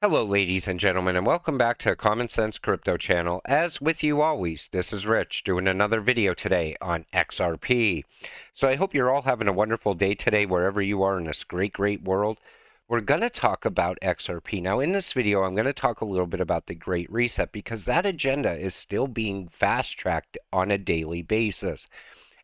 Hello, ladies and gentlemen, and welcome back to Common Sense Crypto channel. As with you always, this is Rich doing another video today on XRP. So I hope you're all having a wonderful day today wherever you are in this great world. We're going to talk about XRP. Now, in this video, I'm going to talk a little bit about the Great Reset because that agenda is still being fast-tracked on a daily basis.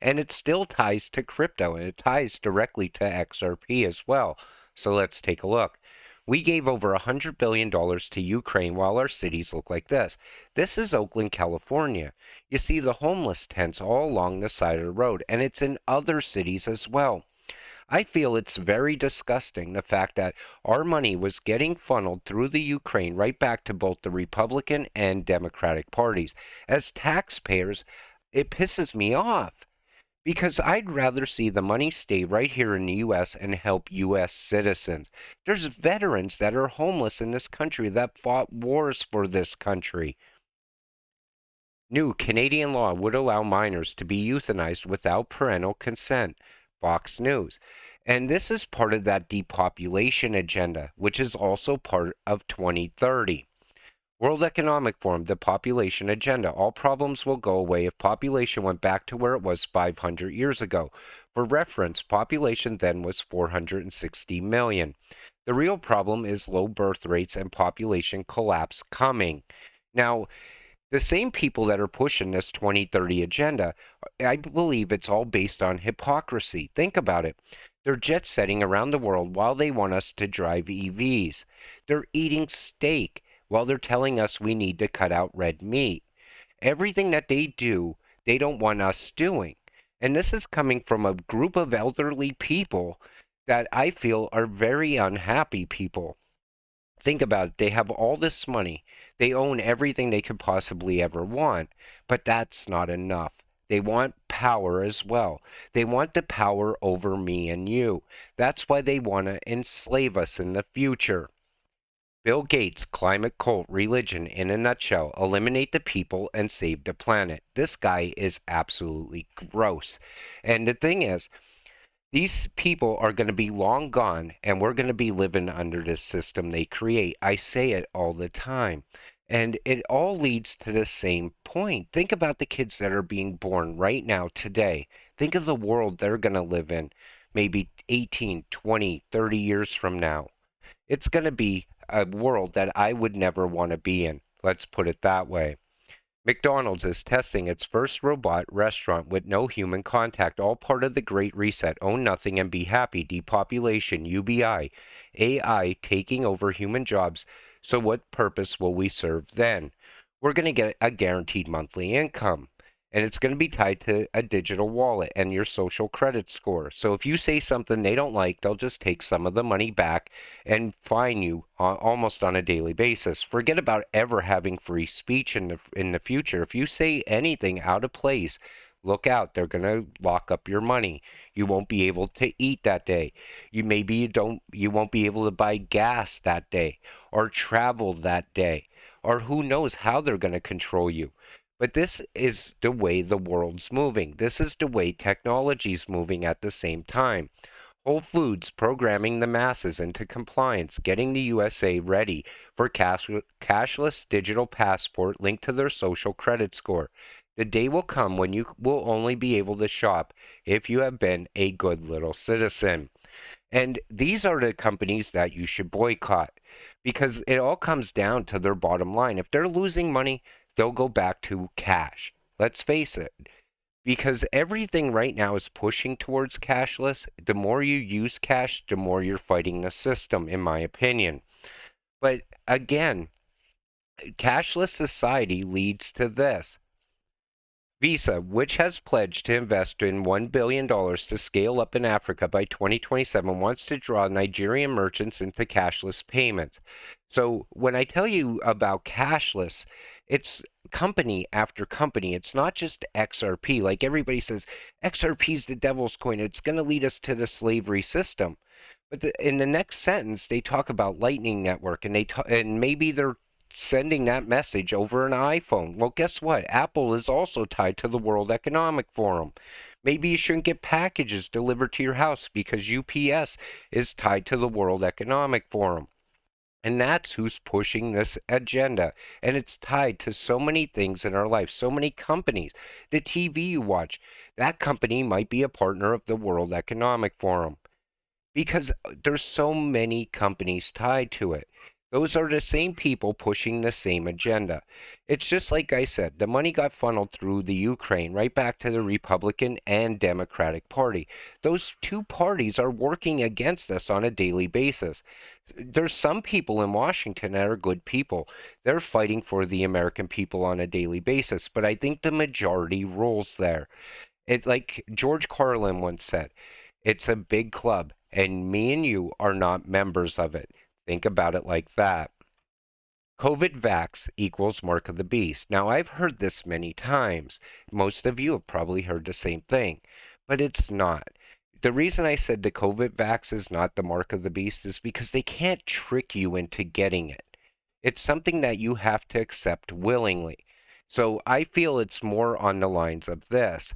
And it still ties to crypto, and it ties directly to XRP as well. So let's take a look. We gave over $100 billion to Ukraine while our cities look like this. This is Oakland, California. You see the homeless tents all along the side of the road, and it's in other cities as well. I feel it's very disgusting the fact that our money was getting funneled through the Ukraine right back to both the Republican and Democratic parties. As taxpayers, it pisses me off, because I'd rather see the money stay right here in the U.S. and help U.S. citizens. There's veterans that are homeless in this country that fought wars for this country. New Canadian law would allow minors to be euthanized without parental consent. Fox News. And this is part of that depopulation agenda, which is also part of 2030. World Economic Forum, the population agenda. All problems will go away if population went back to where it was 500 years ago. For reference, population then was 460 million. The real problem is low birth rates and population collapse coming. Now, the same people that are pushing this 2030 agenda, I believe it's all based on hypocrisy. Think about it. They're jet setting around the world while they want us to drive EVs. They're eating steak while they're telling us we need to cut out red meat. Everything that they do, they don't want us doing. And this is coming from a group of elderly people that I feel are very unhappy people. Think about it. They have all this money. They own everything they could possibly ever want. But that's not enough. They want power as well. They want the power over me and you. That's why they want to enslave us in the future. Bill Gates, climate cult, religion in a nutshell, eliminate the people and save the planet. This guy is absolutely gross. And the thing is, these people are going to be long gone, and we're going to be living under this system they create. I say it all the time. And it all leads to the same point. Think about the kids that are being born right now, today. Think of the world they're going to live in maybe 18, 20, 30 years from now. It's going to be a world that I would never want to be in. Let's put it that way. McDonald's is testing its first robot restaurant with no human contact, all part of the Great Reset. Own nothing and be happy. Depopulation, UBI, AI taking over human jobs. So what purpose will we serve then? We're going to get a guaranteed monthly income. And it's going to be tied to a digital wallet and your social credit score. So if you say something they don't like, they'll just take some of the money back and fine you almost on a daily basis. Forget about ever having free speech in the future. If you say anything out of place, look out. They're going to lock up your money. You won't be able to eat that day. You won't be able to buy gas that day or travel that day. Or who knows how they're going to control you. But this is the way the world's moving. This is the way technology's moving at the same time. Whole Foods programming the masses into compliance, getting the USA ready for cashless digital passport linked to their social credit score. The day will come when you will only be able to shop if you have been a good little citizen. And these are the companies that you should boycott, because it all comes down to their bottom line. If they're losing money, they'll go back to cash. Let's face it. Because everything right now is pushing towards cashless. The more you use cash, the more you're fighting the system, in my opinion. But again, cashless society leads to this. Visa, which has pledged to invest in $1 billion to scale up in Africa by 2027, wants to draw Nigerian merchants into cashless payments. So when I tell you about cashless, it's company after company. It's not just XRP. Like everybody says, XRP is the devil's coin. It's going to lead us to the slavery system. But in the next sentence, they talk about Lightning Network, and and maybe they're sending that message over an iPhone. Well, guess what? Apple is also tied to the World Economic Forum. Maybe you shouldn't get packages delivered to your house because UPS is tied to the World Economic Forum. And that's who's pushing this agenda. And it's tied to so many things in our life, so many companies. The TV you watch, that company might be a partner of the World Economic Forum because there's so many companies tied to it. Those are the same people pushing the same agenda. It's just like I said, the money got funneled through the Ukraine right back to the Republican and Democratic Party. Those two parties are working against us on a daily basis. There's some people in Washington that are good people. They're fighting for the American people on a daily basis, but I think the majority rules there. It like George Carlin once said, it's a big club, and me and you are not members of it. Think about it like that. COVID vax equals mark of the beast. Now, I've heard this many times. Most of you have probably heard the same thing, but it's not. The reason I said the COVID vax is not the mark of the beast is because they can't trick you into getting it. It's something that you have to accept willingly. So I feel it's more on the lines of this.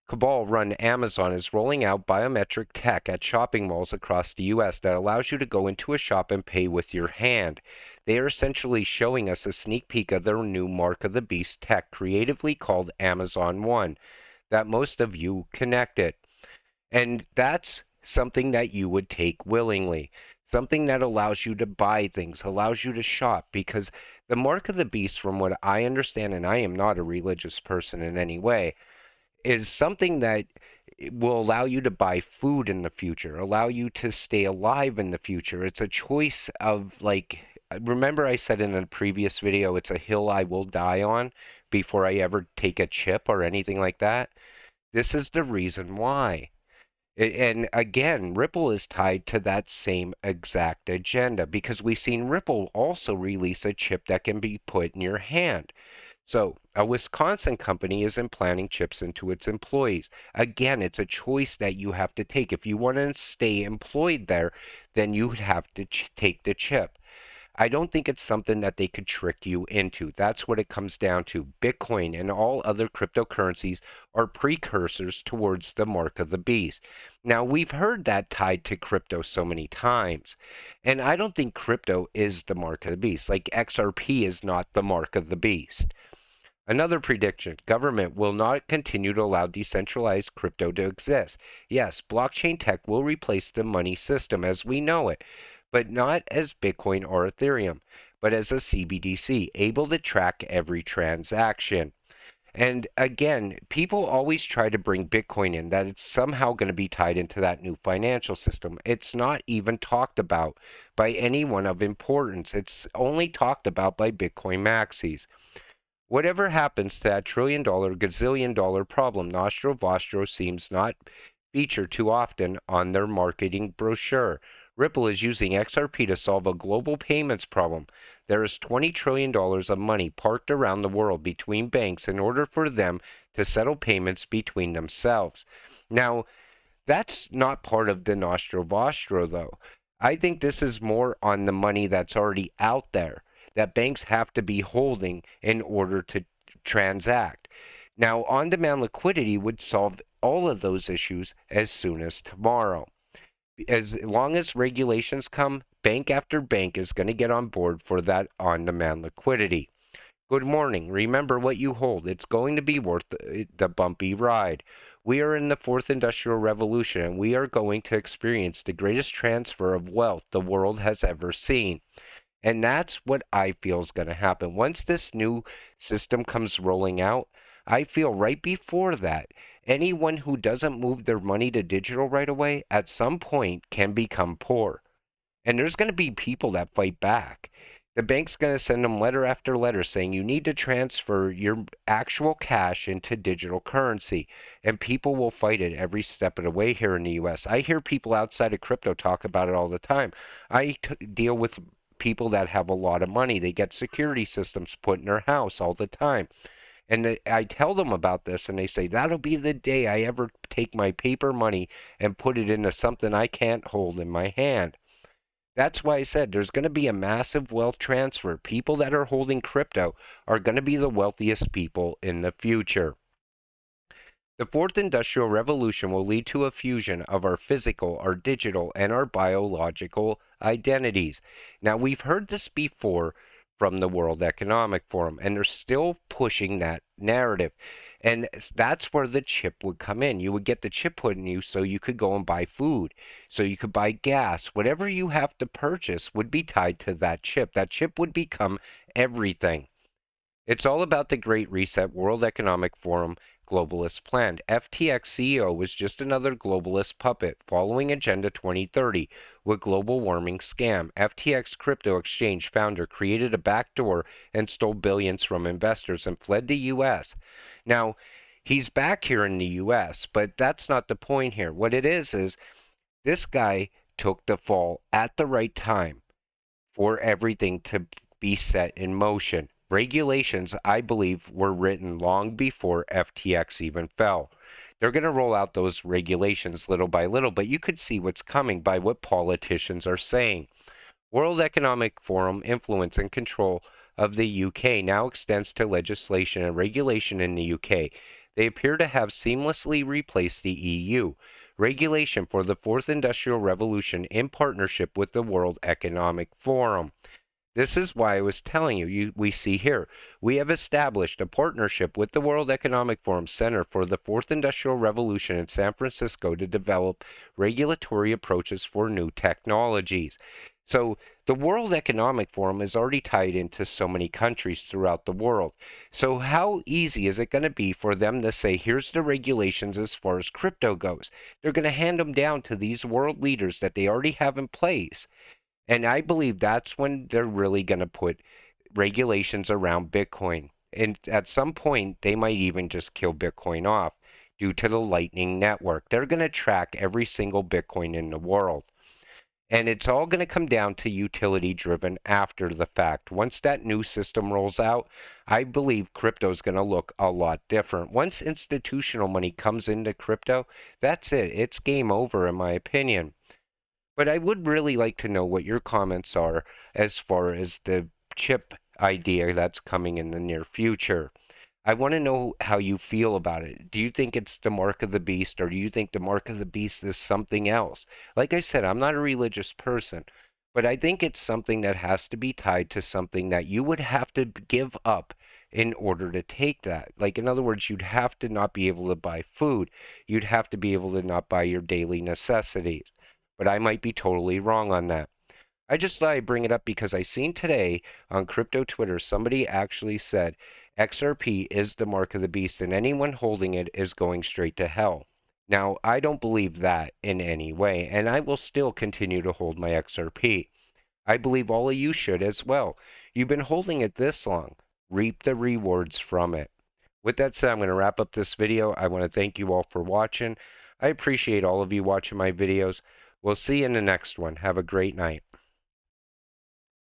Cabal-run Amazon is rolling out biometric tech at shopping malls across the U.S. that allows you to go into a shop and pay with your hand. They are essentially showing us a sneak peek of their new Mark of the Beast tech, creatively called Amazon One, that most of you connected. And that's something that you would take willingly. Something that allows you to buy things, allows you to shop, because the Mark of the Beast, from what I understand, and I am not a religious person in any way, is something that will allow you to buy food in the future, allow you to stay alive in the future. It's a choice of like, remember I said in a previous video, it's a hill I will die on before I ever take a chip or anything like that. This is the reason why. And again, Ripple is tied to that same exact agenda because we've seen Ripple also release a chip that can be put in your hand. So, a Wisconsin company is implanting chips into its employees. Again, it's a choice that you have to take. If you want to stay employed there, then you would have to take the chip. I don't think it's something that they could trick you into. That's what it comes down to. Bitcoin and all other cryptocurrencies are precursors towards the mark of the beast. Now, we've heard that tied to crypto so many times, and I don't think crypto is the mark of the beast. Like XRP is not the mark of the beast. Another prediction, government will not continue to allow decentralized crypto to exist. Yes, blockchain tech will replace the money system as we know it, but not as Bitcoin or Ethereum, but as a CBDC, able to track every transaction. And again, people always try to bring Bitcoin in, that it's somehow going to be tied into that new financial system. It's not even talked about by anyone of importance. It's only talked about by Bitcoin maxis. Whatever happens to that trillion-dollar, gazillion-dollar problem, Nostro Vostro seems not featured too often on their marketing brochure. Ripple is using XRP to solve a global payments problem. There is $20 trillion of money parked around the world between banks in order for them to settle payments between themselves. Now, that's not part of the Nostro Vostro, though. I think this is more on the money that's already out there that banks have to be holding in order to transact. Now, on demand liquidity would solve all of those issues as soon as tomorrow. As long as regulations come, bank after bank is going to get on board for that on demand liquidity. Good morning. Remember what you hold. It's going to be worth the bumpy ride. We are in the fourth industrial revolution, and we are going to experience the greatest transfer of wealth the world has ever seen. And that's what I feel is going to happen. Once this new system comes rolling out, I feel right before that, anyone who doesn't move their money to digital right away at some point can become poor. And there's going to be people that fight back. The bank's going to send them letter after letter saying you need to transfer your actual cash into digital currency. And people will fight it every step of the way here in the US. I hear people outside of crypto talk about it all the time. I deal with people that have a lot of money. They get security systems put in their house all the time. And I tell them about this, and they say, that'll be the day I ever take my paper money and put it into something I can't hold in my hand. That's why I said there's going to be a massive wealth transfer. People that are holding crypto are going to be the wealthiest people in the future. The fourth industrial revolution will lead to a fusion of our physical, our digital, and our biological identities. Now, we've heard this before from the World Economic Forum, and they're still pushing that narrative. And that's where the chip would come in. You would get the chip put in you so you could go and buy food, so you could buy gas. Whatever you have to purchase would be tied to that chip. That chip would become everything. It's all about the Great Reset, World Economic Forum globalist plan. FTX CEO was just another globalist puppet following Agenda 2030 with global warming scam. FTX crypto exchange founder created a backdoor and stole billions from investors and fled the U.S. Now, he's back here in the U.S., but that's not the point here. What it is this guy took the fall at the right time for everything to be set in motion. Regulations, I believe, were written long before FTX even fell. They're going to roll out those regulations little by little, but you could see what's coming by what politicians are saying. World Economic Forum influence and control of the UK now extends to legislation and regulation in the UK. They appear to have seamlessly replaced the EU. Regulation for the Fourth Industrial Revolution in partnership with the World Economic Forum. This is why I was telling you, we see here, we have established a partnership with the World Economic Forum Center for the Fourth Industrial Revolution in San Francisco to develop regulatory approaches for new technologies. So the World Economic Forum is already tied into so many countries throughout the world. So how easy is it going to be for them to say, here's the regulations as far as crypto goes? They're going to hand them down to these world leaders that they already have in place. And I believe that's when they're really going to put regulations around Bitcoin. And at some point, they might even just kill Bitcoin off due to the Lightning Network. They're going to track every single Bitcoin in the world. And it's all going to come down to utility driven after the fact. Once that new system rolls out, I believe crypto is going to look a lot different. Once institutional money comes into crypto, that's it. It's game over, in my opinion. But I would really like to know what your comments are as far as the chip idea that's coming in the near future. I want to know how you feel about it. Do you think it's the mark of the beast, or do you think the mark of the beast is something else? Like I said, I'm not a religious person, but I think it's something that has to be tied to something that you would have to give up in order to take that. Like, in other words, you'd have to not be able to buy food. You'd have to be able to not buy your daily necessities. But I might be totally wrong on that. I just thought I'd bring it up because I seen today on crypto Twitter somebody actually said XRP is the mark of the beast and anyone holding it is going straight to hell. Now, I don't believe that in any way, and I will still continue to hold my XRP. I believe all of you should as well. You've been holding it this long. Reap the rewards from it. With that said, I'm going to wrap up this video. I want to thank you all for watching. I appreciate all of you watching my videos. We'll see you in the next one. Have a great night.